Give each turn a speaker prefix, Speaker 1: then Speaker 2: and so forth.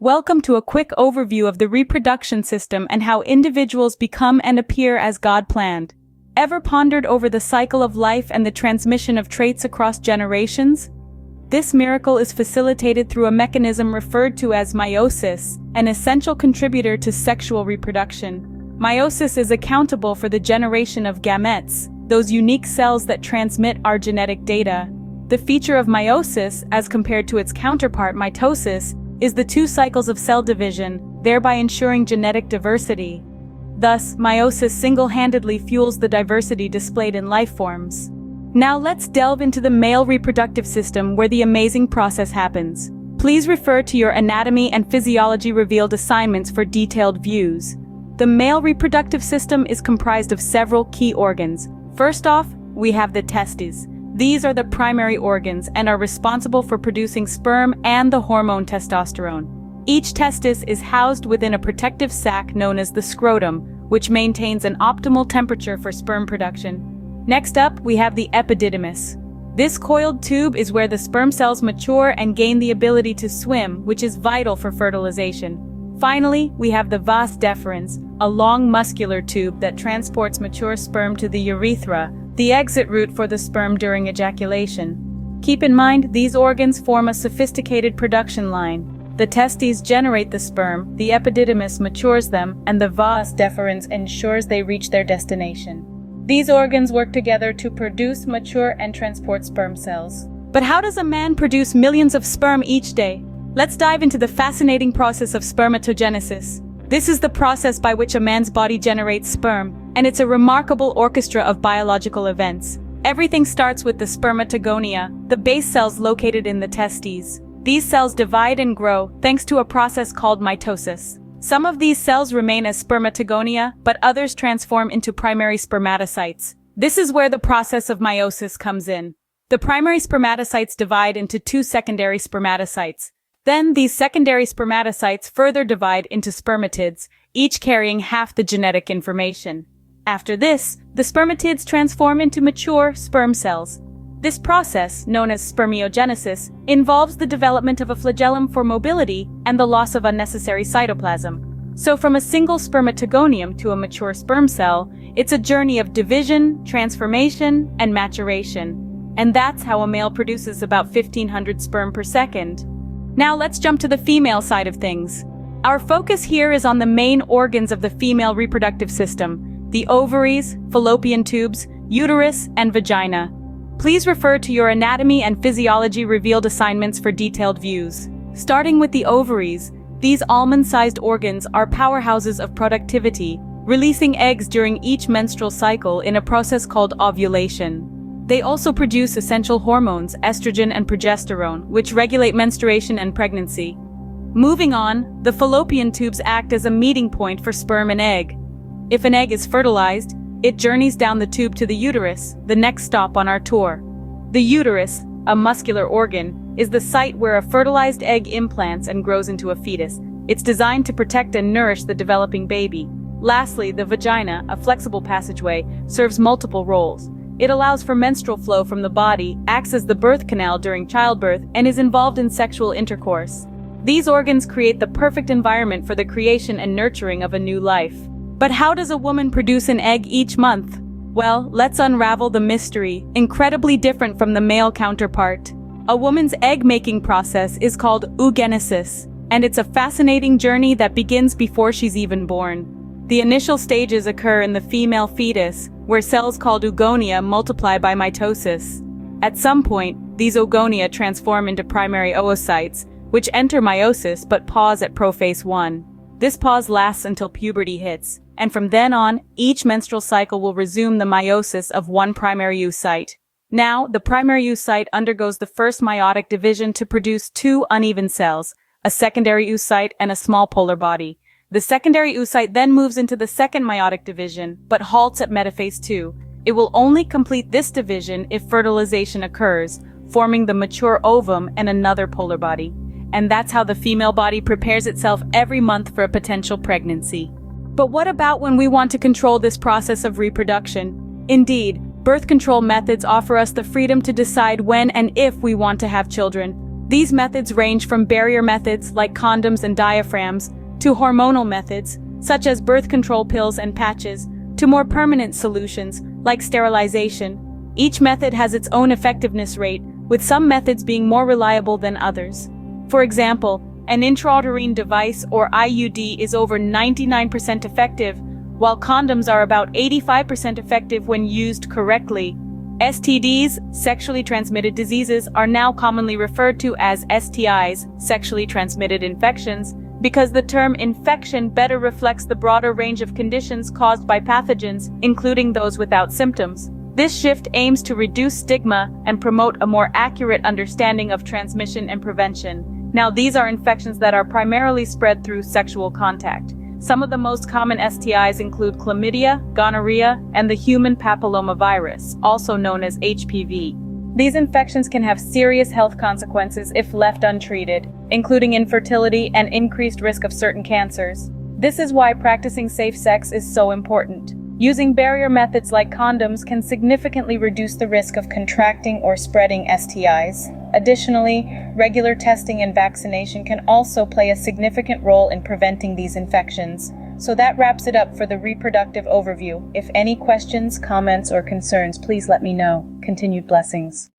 Speaker 1: Welcome to a quick overview of the reproduction system and how individuals become and appear as God planned. Ever pondered over the cycle of life and the transmission of traits across generations? This miracle is facilitated through a mechanism referred to as meiosis, an essential contributor to sexual reproduction. Meiosis is accountable for the generation of gametes, those unique cells that transmit our genetic data. The feature of meiosis, as compared to its counterpart mitosis, is the two cycles of cell division, thereby ensuring genetic diversity. Thus, meiosis single-handedly fuels the diversity displayed in life forms. Now let's delve into the male reproductive system where the amazing process happens. Please refer to your anatomy and physiology revealed assignments for detailed views. The male reproductive system is comprised of several key organs. First off, we have the testes. These are the primary organs and are responsible for producing sperm and the hormone testosterone. Each testis is housed within a protective sac known as the scrotum, which maintains an optimal temperature for sperm production. Next up, we have the epididymis. This coiled tube is where the sperm cells mature and gain the ability to swim, which is vital for fertilization. Finally, we have the vas deferens, a long muscular tube that transports mature sperm to the urethra, the exit route for the sperm during ejaculation. Keep in mind, these organs form a sophisticated production line. The testes generate the sperm, the epididymis matures them, and the vas deferens ensures they reach their destination. These organs work together to produce, mature, and transport sperm cells. But how does a man produce millions of sperm each day? Let's dive into the fascinating process of spermatogenesis. This is the process by which a man's body generates sperm, and it's a remarkable orchestra of biological events. Everything starts with the spermatogonia, the base cells located in the testes. These cells divide and grow thanks to a process called mitosis. Some of these cells remain as spermatogonia, but others transform into primary spermatocytes. This is where the process of meiosis comes in. The primary spermatocytes divide into two secondary spermatocytes. Then these secondary spermatocytes further divide into spermatids, each carrying half the genetic information. After this, the spermatids transform into mature sperm cells. This process, known as Spermatogenesis, involves the development of a flagellum for mobility and the loss of unnecessary cytoplasm. So from a single spermatogonium to a mature sperm cell, it's a journey of division, transformation, and maturation. And that's how a male produces about 1,500 sperm per second. Now let's jump to the female side of things. Our focus here is on the main organs of the female reproductive system: the ovaries, fallopian tubes, uterus, and vagina. Please refer to your anatomy and physiology revealed assignments for detailed views. Starting with the ovaries, these almond-sized organs are powerhouses of productivity, releasing eggs during each menstrual cycle in a process called ovulation. They also produce essential hormones, estrogen and progesterone, which regulate menstruation and pregnancy. Moving on, the fallopian tubes act as a meeting point for sperm and egg. If an egg is fertilized, it journeys down the tube to the uterus, the next stop on our tour. The uterus, a muscular organ, is the site where a fertilized egg implants and grows into a fetus. It's designed to protect and nourish the developing baby. Lastly, the vagina, a flexible passageway, serves multiple roles. It allows for menstrual flow from the body, acts as the birth canal during childbirth, and is involved in sexual intercourse. These organs create the perfect environment for the creation and nurturing of a new life. But how does a woman produce an egg each month? Well, let's unravel the mystery, incredibly different from the male counterpart. A woman's egg-making process is called oogenesis, and it's a fascinating journey that begins before she's even born. The initial stages occur in the female fetus, where cells called oogonia multiply by mitosis. At some point, these oogonia transform into primary oocytes, which enter meiosis but pause at prophase 1. This pause lasts until puberty hits, and from then on, each menstrual cycle will resume the meiosis of one primary oocyte. Now, the primary oocyte undergoes the first meiotic division to produce two uneven cells, a secondary oocyte and a small polar body. The secondary oocyte then moves into the second meiotic division, but halts at metaphase 2. It will only complete this division if fertilization occurs, forming the mature ovum and another polar body. And that's how the female body prepares itself every month for a potential pregnancy. But what about when we want to control this process of reproduction? Indeed, birth control methods offer us the freedom to decide when and if we want to have children. These methods range from barrier methods like condoms and diaphragms to hormonal methods such as birth control pills and patches to more permanent solutions like sterilization. Each method has its own effectiveness rate, with some methods being more reliable than others. For example, an intrauterine device or IUD is over 99% effective, while condoms are about 85% effective when used correctly. STDs, sexually transmitted diseases, are now commonly referred to as STIs, sexually transmitted infections, because the term infection better reflects the broader range of conditions caused by pathogens, including those without symptoms. This shift aims to reduce stigma and promote a more accurate understanding of transmission and prevention. Now, these are infections that are primarily spread through sexual contact. Some of the most common STIs include chlamydia, gonorrhea, and the human papillomavirus, also known as HPV. These infections can have serious health consequences if left untreated, including infertility and increased risk of certain cancers. This is why practicing safe sex is so important. Using barrier methods like condoms can significantly reduce the risk of contracting or spreading STIs. Additionally, regular testing and vaccination can also play a significant role in preventing these infections. So that wraps it up for the reproductive overview. If any questions, comments, or concerns, please let me know. Continued blessings.